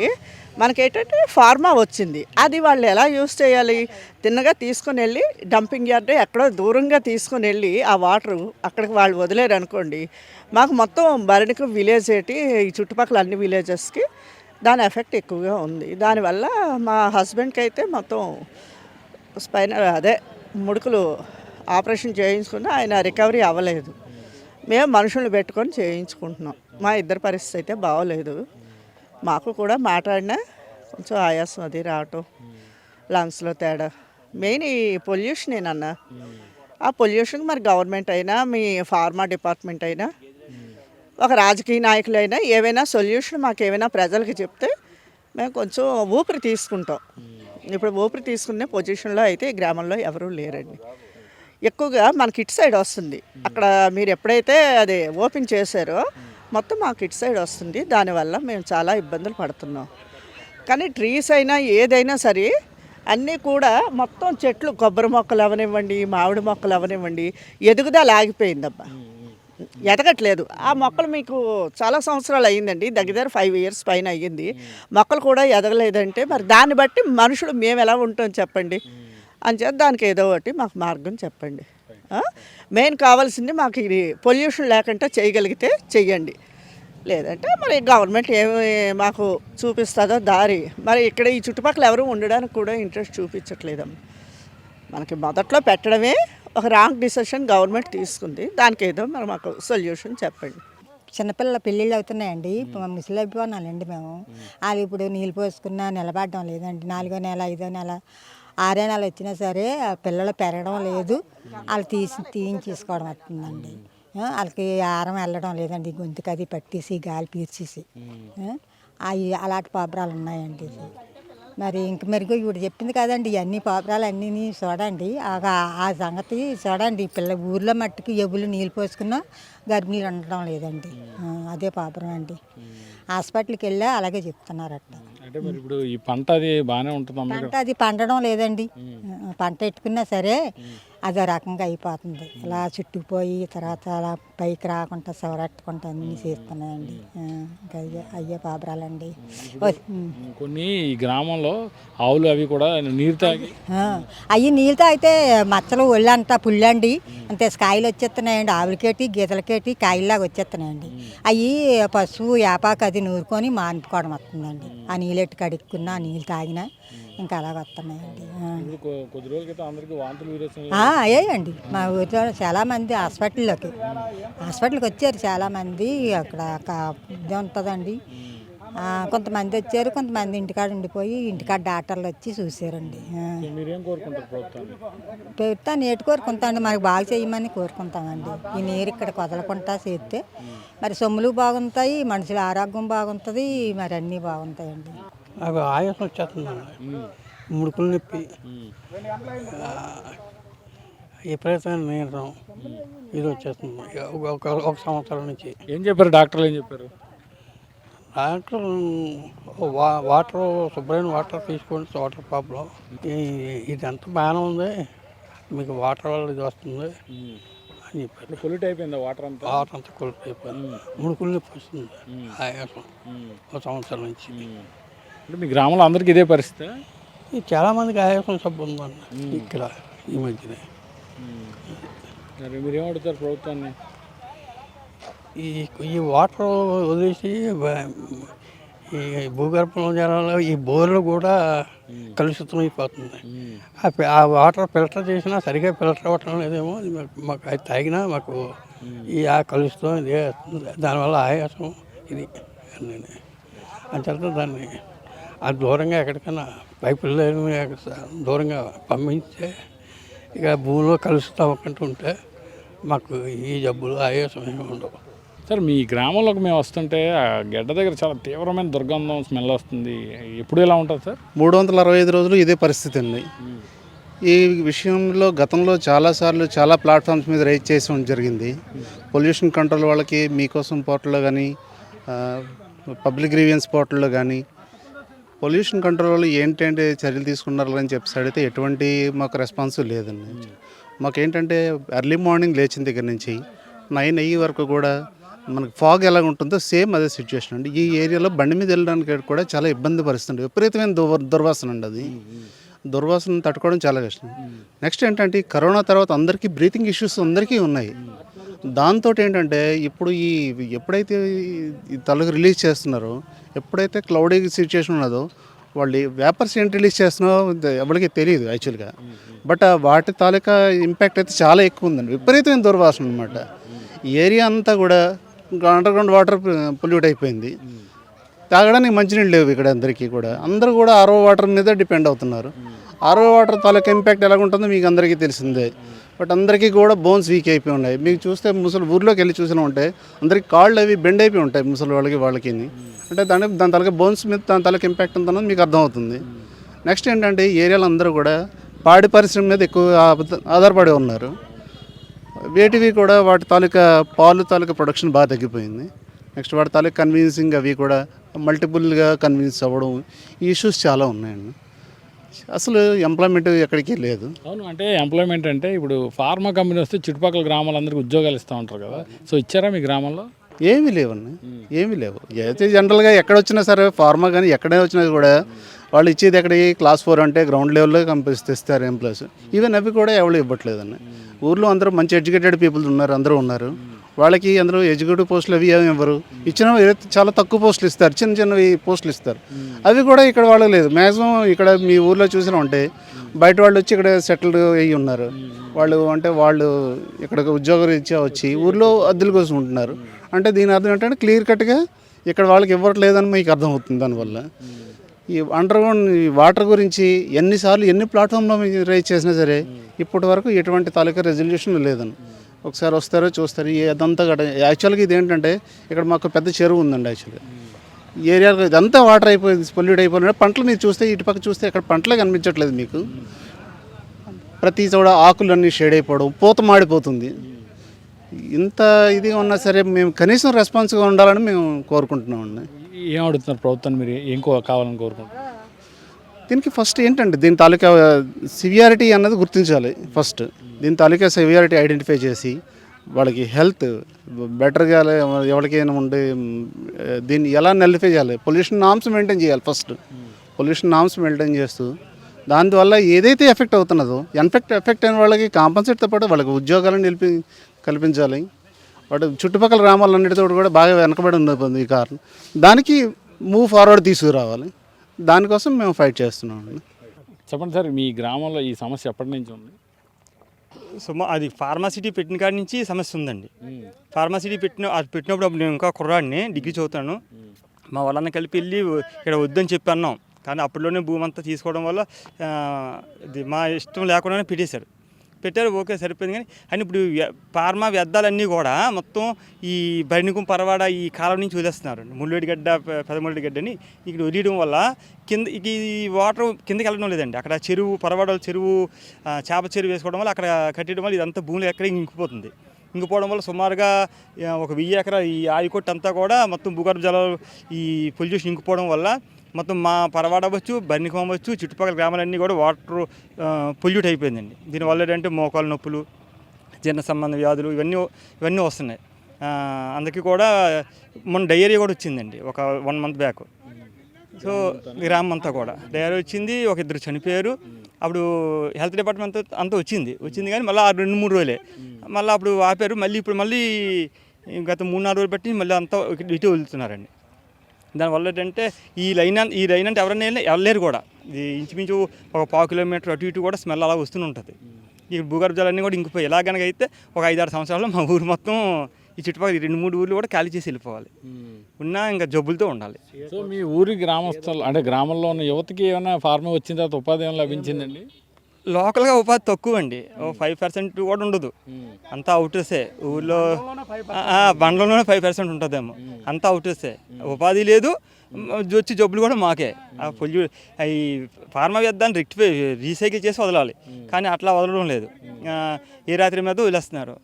మనకేంటంటే ఫార్మా వచ్చింది. అది వాళ్ళు ఎలా యూస్ చేయాలి? తిన్నగా తీసుకొని వెళ్ళి డంపింగ్ యార్డ్ ఎక్కడో దూరంగా తీసుకొని వెళ్ళి ఆ వాటరు అక్కడికి వాళ్ళు వదిలేరు అనుకోండి, మాకు మొత్తం బరణిక విలేజ్ ఏంటి ఈ చుట్టుపక్కల అన్ని విలేజెస్కి దాని ఎఫెక్ట్ ఎక్కువగా ఉంది. దానివల్ల మా హస్బెండ్కి అయితే మొత్తం స్పైనల్ అదే ముడుకులు ఆపరేషన్ చేయించుకుని ఆయన రికవరీ అవ్వలేదు. మేము మనుషులను పెట్టుకొని చేయించుకుంటున్నాం. మా ఇద్దరి పరిస్థితి అయితే బాగోలేదు. మాకు కూడా మాట్లాడినా కొంచెం ఆయాసం అది రావటం, లంగ్స్లో తేడా, మెయిన్ ఈ పొల్యూషనేనన్నా. ఆ పొల్యూషన్ మరి గవర్నమెంట్ అయినా మీ ఫార్మా డిపార్ట్మెంట్ అయినా ఒక రాజకీయ నాయకులైనా ఏవైనా సొల్యూషన్ మాకు ఏమైనా ప్రజలకి చెప్తే మేము కొంచెం ఊపిరి తీసుకుంటాం. ఇప్పుడు ఊపిరి తీసుకునే పొజిషన్లో అయితే ఈ గ్రామంలో ఎవరూ లేరండి. ఎక్కువగా మనకి ఇటు సైడ్ వస్తుంది. అక్కడ మీరు ఎప్పుడైతే అది ఓపెన్ చేశారో మొత్తం మాకు ఇటు సైడ్ వస్తుంది. దానివల్ల మేము చాలా ఇబ్బందులు పడుతున్నాం. కానీ ట్రీస్ అయినా ఏదైనా సరే అన్నీ కూడా మొత్తం చెట్లు, కొబ్బరి మొక్కలు అవనివ్వండి, మామిడి మొక్కలు అవనివ్వండి, ఎదుగుదల ఆగిపోయిందబ్బా, ఎదగట్లేదు. ఆ మొక్కలు మీకు చాలా సంవత్సరాలు అయ్యిందండి, దగ్గర 5 years పైన అయ్యింది. మొక్కలు కూడా ఎదగలేదంటే మరి దాన్ని బట్టి మనుషులు మేము ఎలా ఉంటాం చెప్పండి. అంచేత దానికి ఏదో ఒకటి మాకు మార్గం చెప్పండి. మెయిన్ కావాల్సింది మాకు ఇది పొల్యూషన్ లేకుండా చేయగలిగితే చెయ్యండి. లేదంటే మరి గవర్నమెంట్ ఏమి మాకు చూపిస్తుందో దారి. మరి ఇక్కడ ఈ చుట్టుపక్కల ఎవరు ఉండడానికి కూడా ఇంట్రెస్ట్ చూపించట్లేదమ్మ. మనకి మొదట్లో పెట్టడమే ఒక రాంగ్ డిసిషన్ గవర్నమెంట్ తీసుకుంది. దానికి ఏదో మరి మాకు సొల్యూషన్ చెప్పండి. చిన్నపిల్లల పెళ్ళిళ్ళు అవుతున్నాయండి. ముసలి అయిపోనాలండి మేము. వాళ్ళు ఇప్పుడు నీళ్ళు పోసుకున్నా నిలబడడం లేదండి. 4వ నెల 5వ నెల 6వ నెల వచ్చినా సరే ఆ పిల్లలు పెరగడం లేదు. వాళ్ళు తీయించేసుకోవడం వస్తుందండి. వాళ్ళకి ఆరం వెళ్ళడం లేదండి. గొంతుకు అది పట్టేసి గాలి పీల్చేసి అవి అలాంటి పాపరాలు ఉన్నాయండి. మరి ఇంక మెరుగు ఇప్పుడు చెప్పింది కదండి, ఇవన్నీ పాపరాలు అన్నీ చూడండి. ఆ సంగతి చూడండి. పిల్ల ఊర్లో మట్టుకు ఎబులు నీళ్ళు పోసుకున్నా గర్భిణీలు ఉండడం లేదండి. అదే పాపరం అండి. హాస్పిటల్కి వెళ్ళా అలాగే చెప్తున్నారట. అంటే మరి ఇప్పుడు ఈ పంట అది బాగానే ఉంటుంది, పంట అది పండడం లేదండి. పంట పెట్టుకున్నా సరే అదో రకంగా అయిపోతుంది. అలా చుట్టుకుపోయి తర్వాత అలా పైకి రాకుండా సవరట్టుకుంటా అన్నీ చేస్తున్నాయండి. ఇంకా అయ్యే పాపరాలండి. కొన్ని ఈ గ్రామంలో ఆవులు అవి కూడా నీరు తాగి అవి నీళ్ళు తాగితే మచ్చలు ఒళ్ళంతా పుల్లండి. అంతే కాయలు వచ్చేస్తున్నాయండి. ఆవులకేటి గీతలకేటి కాయల్లాగా వచ్చేస్తున్నాయండి. అవి పశువు యాపాకు అది నూరుకొని మానుకోవడం వస్తుందండి. ఆ నీళ్ళెట్టు కడుక్కున్నా ఆ నీళ్ళు తాగినా ఇంకా అలాగ వస్తున్నాయండి. కొద్ది రోజుల క్రితం అందరికీ వాంతులు అయ్యాయండి. మా ఊరిలో చాలామంది హాస్పిటల్కి వచ్చారు చాలామంది. అక్కడ ఇది ఉంటుందండి. కొంతమంది వచ్చారు, కొంతమంది ఇంటికాడ ఉండిపోయి ఇంటికాడ డాక్టర్లు వచ్చి చూసారండి. మీరేం కోరుకుంటారు ప్రభుత్వాన్ని? ప్రభుత్వాన్ని ఏటు కోరుకుంటామండి, మనకు బాగా చేయమని కోరుకుంటామండి. ఈ నీరు ఇక్కడ వదలకుండా చేస్తే మరి సొమ్ములు బాగుంటాయి, మనుషుల ఆరోగ్యం బాగుంటుంది, మరి అన్నీ బాగుంటాయండి. నాకు ఆయాసం వచ్చేస్తుందండి. ముడుకులు నొప్పి, విపరీతమైన నీరసం ఇది వచ్చేస్తుంది ఒక సంవత్సరం నుంచి. ఏం చెప్పారు డాక్టర్లు? ఏం చెప్పారు డాక్టర్? వాటర్ శుభ్రమైన వాటర్ తీసుకోండి, వాటర్ ప్రాబ్లం ఇదంతా బాగానే ఉంది, మీకు వాటర్ వల్ల ఇది వస్తుంది అని చెప్పారు. పొల్యూట్ అయిపోయింది వాటర్ అంతా? వాటర్ అంతా కొలిట్ అయిపోయింది. ముడుకులు నొప్పి వస్తుంది, ఆయాసం ఒక సంవత్సరం నుంచి. అంటే మీ గ్రామంలో అందరికీ ఇదే పరిస్థితి? చాలామందికి ఆయాసం సబ్బు ఉందండి ఇక్కడ ఈ మధ్యనే. మరి మీరేం అడుగుతారు ప్రభుత్వాన్ని? ఈ వాటర్ వదిలేసి ఈ భూగర్భంలో జలాలు ఈ బోర్లు కూడా కలుషితం అయిపోతుంది. ఆ వాటర్ ఫిల్టర్ చేసినా సరిగ్గా ఫిల్టర్ అవ్వటం లేదేమో. మాకు అది తాగినా మాకు ఆ కలుషితం ఇదే వస్తుంది. దానివల్ల ఆయాసం ఇది అంచేత దాన్ని అది దూరంగా ఎక్కడికైనా పైపులు దూరంగా పంపించే ఇక భూమిలో కలుషితం అవ్వకుండా ఉంటే మాకు ఈ జబ్బులు ఆయాసం ఏమి ఉండవు. సార్, మీ గ్రామంలోకి మేము వస్తుంటే ఆ గడ్డ దగ్గర చాలా తీవ్రమైన దుర్గంధం స్మెల్ వస్తుంది. ఎప్పుడు ఇలా ఉంటుంది సార్? 365 రోజులు ఇదే పరిస్థితి అండి. ఈ విషయంలో గతంలో చాలాసార్లు చాలా ప్లాట్ఫామ్స్ మీద రైజ్ చేసి జరిగింది. పొల్యూషన్ కంట్రోల్ వాళ్ళకి మీకోసం పోర్టల్లో కానీ పబ్లిక్ గ్రీవియన్స్ పోర్టల్లో కానీ పొల్యూషన్ కంట్రోల్ వాళ్ళు ఏంటంటే చర్యలు తీసుకున్నారు అని చెప్పి అడిగితే ఎటువంటి మాకు రెస్పాన్స్ లేదండి. మాకేంటంటే ఎర్లీ మార్నింగ్ లేచిన దగ్గర నుంచి 9 అయ్యే వరకు కూడా మనకి ఫాగ్ ఎలా ఉంటుందో సేమ్ అదే సిచ్యువేషన్ అండి. ఈ ఏరియాలో బండి మీద వెళ్ళడానికి కూడా చాలా ఇబ్బంది పరిస్థితుంది. విపరీతమైన దుర్వాసన అండి. అది దుర్వాసన తట్టుకోవడం చాలా కష్టం. నెక్స్ట్ ఏంటంటే కరోనా తర్వాత అందరికీ బ్రీతింగ్ ఇష్యూస్ అందరికీ ఉన్నాయి. దాంతో ఏంటంటే ఇప్పుడు ఎప్పుడైతే ఈ తలకు రిలీజ్ చేస్తున్నారో, ఎప్పుడైతే క్లౌడీ సిచ్యువేషన్ ఉన్నదో వాళ్ళు వేపర్స్ ఏంటి రిలీజ్ చేస్తున్నారో ఎవరికి తెలియదు యాక్చువల్గా. బట్ వాటి తాలూకా ఇంపాక్ట్ అయితే చాలా ఎక్కువ ఉందండి. విపరీతమైన దుర్వాసన అనమాట. ఈ ఏరియా అంతా కూడా అండర్ గ్రౌండ్ వాటర్ పొల్యూట్ అయిపోయింది. తాగడానికి మంచినీళ్ళు లేవు ఇక్కడ అందరికీ కూడా. అందరూ కూడా ఆర్ఓ వాటర్ మీద డిపెండ్ అవుతున్నారు. ఆర్ఓ వాటర్ తాలూకా ఇంపాక్ట్ ఎలా ఉంటుందో మీకు అందరికీ తెలిసిందే. బట్ అందరికీ కూడా బోన్స్ వీక్ అయిపోయి ఉన్నాయి. మీకు చూస్తే ముసలి ఊర్లోకి వెళ్ళి చూసినా ఉంటే అందరికి కాళ్ళు అవి బెండ్ అయిపోయి ఉంటాయి ముసలి వాళ్ళకి. అంటే దాని తలకి బోన్స్ మీద దాని తలకి ఇంపాక్ట్ ఉందన్నది మీకు అర్థమవుతుంది. నెక్స్ట్ ఏంటంటే ఈ ఏరియాలో అందరూ కూడా పాడి పరిశ్రమ మీద ఎక్కువ ఆధారపడి ఉన్నారు. వేటివి కూడా వాటి తాలూకా పాలు తాలూకా ప్రొడక్షన్ బాగా తగ్గిపోయింది. నెక్స్ట్ వాటి తాలూకా కన్వీన్సింగ్ అవి కూడా మల్టిపుల్గా కన్వీన్స్ అవ్వడం, ఈ ఇష్యూస్ చాలా ఉన్నాయండి. అసలు ఎంప్లాయ్మెంట్ ఎక్కడికి లేదు. అవును, అంటే ఎంప్లాయ్మెంట్ అంటే ఇప్పుడు ఫార్మా కంపెనీ వస్తే చుట్టుపక్కల గ్రామాలందరికీ ఉద్యోగాలు ఇస్తూ ఉంటారు కదా. సో ఇచ్చారా మీ గ్రామంలో? ఏమీ లేవండి, ఏమీ లేవు. అయితే జనరల్గా ఎక్కడ వచ్చినా సరే ఫార్మా కానీ ఎక్కడే వచ్చినా కూడా వాళ్ళు ఇచ్చేది ఎక్కడికి క్లాస్ 4 అంటే గ్రౌండ్ లెవెల్లో కంపెనీస్ తెస్తారు ఎంప్లాయీస్. ఈవెన్ అవి కూడా ఎవరు ఇవ్వట్లేదండి. ఊర్లో అందరూ మంచి ఎడ్యుకేటెడ్ పీపుల్ ఉన్నారు, అందరూ ఉన్నారు. వాళ్ళకి అందరూ ఎగ్జిక్యూటివ్ పోస్టులు అవి ఏమి ఇవ్వరు. ఇచ్చిన చాలా తక్కువ పోస్టులు ఇస్తారు, చిన్న చిన్నవి పోస్టులు ఇస్తారు. అవి కూడా ఇక్కడ వాళ్ళకి లేదు. మ్యాక్సిమం ఇక్కడ మీ ఊర్లో చూసినా ఉంటే బయట వాళ్ళు వచ్చి ఇక్కడ సెటిల్డ్ అయ్యి ఉన్నారు. వాళ్ళు ఇక్కడ ఉద్యోగం ఇచ్చా వచ్చి ఊర్లో అద్దెల కోసం ఉంటున్నారు. అంటే దీని అర్థం ఏంటంటే క్లియర్ కట్గా ఇక్కడ వాళ్ళకి ఇవ్వట్లేదని మీకు అర్థమవుతుంది. దానివల్ల ఈ అండర్ గ్రౌండ్ వాటర్ గురించి ఎన్ని ప్లాట్ఫామ్లో రైజ్ చేసినా సరే ఇప్పటి వరకు ఎటువంటి తాలూకా రెజల్యూషన్ లేదని. ఒకసారి వస్తారో చూస్తారు అదంతా గడ. యాక్చువల్గా ఇది ఏంటంటే ఇక్కడ మాకు పెద్ద చెరువు ఉందండి. యాక్చువల్గా ఈ ఏరియాలో ఇదంతా వాటర్ అయిపోయింది, పొల్యూట్ అయిపోయింది. పంటలు మీరు చూస్తే ఇటుపక్క చూస్తే ఇక్కడ పంటలే కనిపించట్లేదు మీకు. ప్రతి చోట ఆకులన్నీ షేడ్ అయిపోవడం, పూత మాడిపోతుంది. ఇంత ఇదిగా ఉన్నా సరే మేము కనీసం రెస్పాన్స్గా ఉండాలని మేము కోరుకుంటున్నామండి. ఏం అడుగుతున్నారు ప్రభుత్వాన్ని, మీరు ఏం కావాలని కోరుకుంటున్నారు? దీనికి ఫస్ట్ ఏంటంటే దీని తాలూకా సివియారిటీ అన్నది గుర్తించాలి. ఫస్ట్ దీని తాలూకా సివియారిటీ ఐడెంటిఫై చేసి వాళ్ళకి హెల్త్ బెటర్గా ఎవరికైనా ఉండే దీన్ని ఎలా నలిఫై చేయాలి. పొల్యూషన్ నామ్స్ మెయింటైన్ చేయాలి. ఫస్ట్ పొల్యూషన్ నామ్స్ మెయింటైన్ చేస్తూ దానివల్ల ఏదైతే ఎఫెక్ట్ అవుతున్నదో ఎఫెక్ట్ అయిన వాళ్ళకి కాంపన్సేట్తో పాటు వాళ్ళకి ఉద్యోగాలను కల్పించాలి. వాటి చుట్టుపక్కల గ్రామాలన్నిటితో కూడా బాగా వెనకబడి ఉంది ఈ కారణం. దానికి మూవ్ ఫార్వర్డ్ తీసుకురావాలి. దానికోసం మేము ఫైట్ చేస్తున్నాం. చెప్పండి సార్, మీ గ్రామంలో ఈ సమస్య ఎప్పటి నుంచి ఉంది? అది ఫార్మాసిటీ పెట్టిన కాడి నుంచి సమస్య ఉందండి. ఫార్మాసిటీ పెట్టినప్పుడు అప్పుడు నేను ఇంకా కుర్రాడిని, డిగ్రీ చదువుతాను. మా వాళ్ళని కలిపి వెళ్ళి ఇక్కడ వద్దని చెప్పి అన్నాం. కానీ అప్పట్లోనే భూమి అంతా తీసుకోవడం వల్ల మా ఇష్టం లేకుండానే పెట్టారు. ఓకే సరిపోయింది. కానీ ఇప్పుడు ఫార్మా వ్యర్థాలన్నీ కూడా మొత్తం ఈ బరినికం పరవాడ ఈ కాలం నుంచి వదిలేస్తున్నారు. ముళ్ళేడిగడ్డ, పెదముళ్ళేడిగడ్డని ఇక్కడ వదిలేయడం వల్ల ఈ వాటర్ కిందకి వెళ్ళడం లేదండి. అక్కడ చెరువు, పరవాడ చెరువు, చేప చెరువు వేసుకోవడం వల్ల అక్కడ కట్టడం వల్ల ఇదంతా భూమిలో ఎక్కడ ఇంకిపోతుంది. ఇంకిపోవడం వల్ల సుమారుగా 1000 ఎకరాల ఈ ఆయకొట్టు అంతా కూడా మొత్తం భూగర్భ జలాలు ఈ పొల్యూషన్ ఇంకిపోవడం వల్ల మొత్తం మా పరవాడ అవ్వచ్చు, బరినికం అవ్వచ్చు, చుట్టుపక్కల గ్రామాలన్నీ కూడా వాటర్ పొల్యూట్ అయిపోయిందండి. దీనివల్ల ఏంటంటే మోకాలు నొప్పులు, జీర్ణ సంబంధ వ్యాధులు ఇవన్నీ వస్తున్నాయి. అందుకే కూడా మొన్న డయేరియా కూడా వచ్చిందండి ఒక 1 month బ్యాక్. సో గ్రామం అంతా కూడా డయేరియా వచ్చింది. 2 చనిపోయారు. అప్పుడు హెల్త్ డిపార్ట్మెంట్ అంతా వచ్చింది కానీ మళ్ళీ 2-3 రోజులే మళ్ళీ అప్పుడు ఆపారు. ఇప్పుడు మళ్ళీ గత 3-4 రోజులు బట్టి మళ్ళీ అంతా ఇటు వెళ్తున్నారండి. దానివల్ల ఏంటంటే ఈ లైన్ అంటే ఎవరైనా వెళ్ళలేరు కూడా. ఇది ఇంచుమించు ఒక 1/4 కిలోమీటర్ అటు ఇటు కూడా స్మెల్ అలా వస్తూనే ఉంటుంది. ఈ భూగర్భ జలాలన్నీ కూడా ఇంకిపోయి ఎలా కనుక అయితే ఒక 5-6 సంవత్సరాల్లో మా ఊరు మొత్తం ఈ చుట్టుపక్కల 2-3 ఊర్లు కూడా ఖాళీ చేసి వెళ్ళిపోవాలి. ఉన్నా ఇంకా జబ్బులతో ఉండాలి. సో మీ ఊరి గ్రామస్తులు అంటే గ్రామంలో ఉన్న యువతకి ఏమైనా ఫార్మర్ వచ్చిన తర్వాత ఉపాధి ఏమైనా లభించిందండి? లోకల్గా ఉపాధి తక్కువ అండి. 5% కూడా ఉండదు. అంతా అవుటర్సే. ఊళ్ళో బండ్లలోనే 5% ఉంటుందేమో. అంతా అవుటర్సే. ఉపాధి లేదు. వచ్చి జబ్బులు కూడా మాకే. ఈ ఫార్మా వ్యర్థాన్ని రీసైకిల్ చేసి వదలాలి. కానీ అట్లా వదలడం లేదు. ఏ రాత్రి మీద వదిలేస్తున్నారు.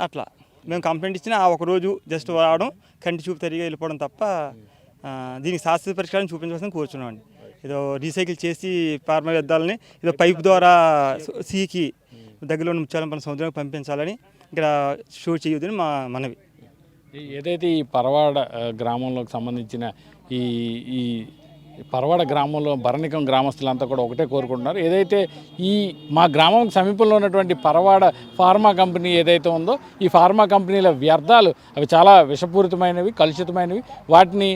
అట్లా మేము కంప్లైంట్ ఇచ్చినా ఒక రోజు జస్ట్ రావడం, కంటి చూపు తిరిగి వెళ్ళిపోవడం తప్ప దీనికి శాస్త్రీయ పరిష్కారం చూపించవలసింది కూర్చున్నామండి. ఏదో రీసైకిల్ చేసి ఫార్మా వ్యర్థాలని ఏదో పైప్ ద్వారా సీకి దగ్గరలో ముత్యాలంపల్లి సముద్రానికి పంపించాలని ఇక్కడ షూట్ చేయొద్దని మా మనవి. ఏదైతే ఈ పరవాడ గ్రామంలోకి సంబంధించిన ఈ పరవాడ గ్రామంలో బరినికం గ్రామస్తులంతా కూడా ఒకటే కోరుకుంటున్నారు. ఏదైతే ఈ మా గ్రామం సమీపంలో ఉన్నటువంటి పరవాడ ఫార్మా కంపెనీ ఏదైతే ఉందో ఈ ఫార్మా కంపెనీల వ్యర్థాలు అవి చాలా విషపూరితమైనవి, కలుషితమైనవి. వాటిని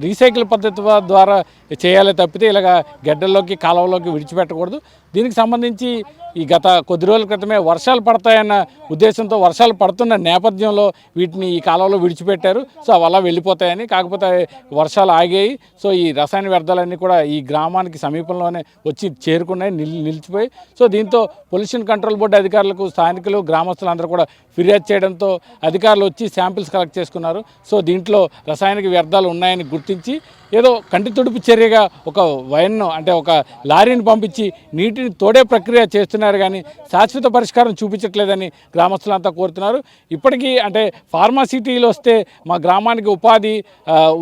రీసైకిల్ పద్ధతి ద్వారా చేయాలి తప్పితే ఇలాగ గడ్డల్లోకి, కాలువలోకి విడిచిపెట్టకూడదు. దీనికి సంబంధించి ఈ గత కొద్ది రోజుల క్రితమే వర్షాలు పడతాయన్న ఉద్దేశంతో వర్షాలు పడుతున్న నేపథ్యంలో వీటిని ఈ కాలంలో విడిచిపెట్టారు. సో అవి అలా వెళ్ళిపోతాయని. కాకపోతే వర్షాలు ఆగాయి. సో ఈ రసాయన వ్యర్థాలన్నీ కూడా ఈ గ్రామానికి సమీపంలోనే వచ్చి చేరుకున్నాయి, నిలిచిపోయి. సో దీంతో పొల్యూషన్ కంట్రోల్ బోర్డు అధికారులకు స్థానికులు, గ్రామస్తులందరూ కూడా ఫిర్యాదు చేయడంతో అధికారులు వచ్చి శాంపిల్స్ కలెక్ట్ చేసుకున్నారు. సో దీంట్లో రసాయనిక వ్యర్థాలు ఉన్నాయని గుర్తించి ఏదో కంటి తుడుపు చర్యగా ఒక వైన్ను అంటే ఒక లారీని పంపించి నీటిని తోడే ప్రక్రియ చేస్తున్నారు కానీ శాశ్వత పరిష్కారం చూపించట్లేదని గ్రామస్తులంతా కోరుతున్నారు. ఇప్పటికీ అంటే ఫార్మాసిటీలు వస్తే మా గ్రామానికి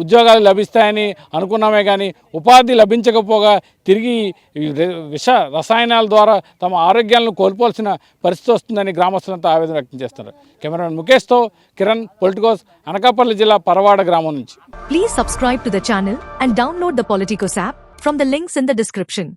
ఉద్యోగాలు లభిస్తాయని అనుకున్నామే కానీ ఉపాధి లభించకపోగా తిరిగి రసాయనాల ద్వారా తమ ఆరోగ్యాలను కోల్పోవాల్సిన పరిస్థితి వస్తుందని గ్రామస్తులంతా ఆవేదన వ్యక్తం చేస్తున్నారు. కెమెరామెన్ ముఖేష్తో కిరణ్, పొలిటికోస్, అనకాపల్లి జిల్లా పరవాడ గ్రామం నుంచి. Please subscribe to the channel and download the Politicos app from the links in the description.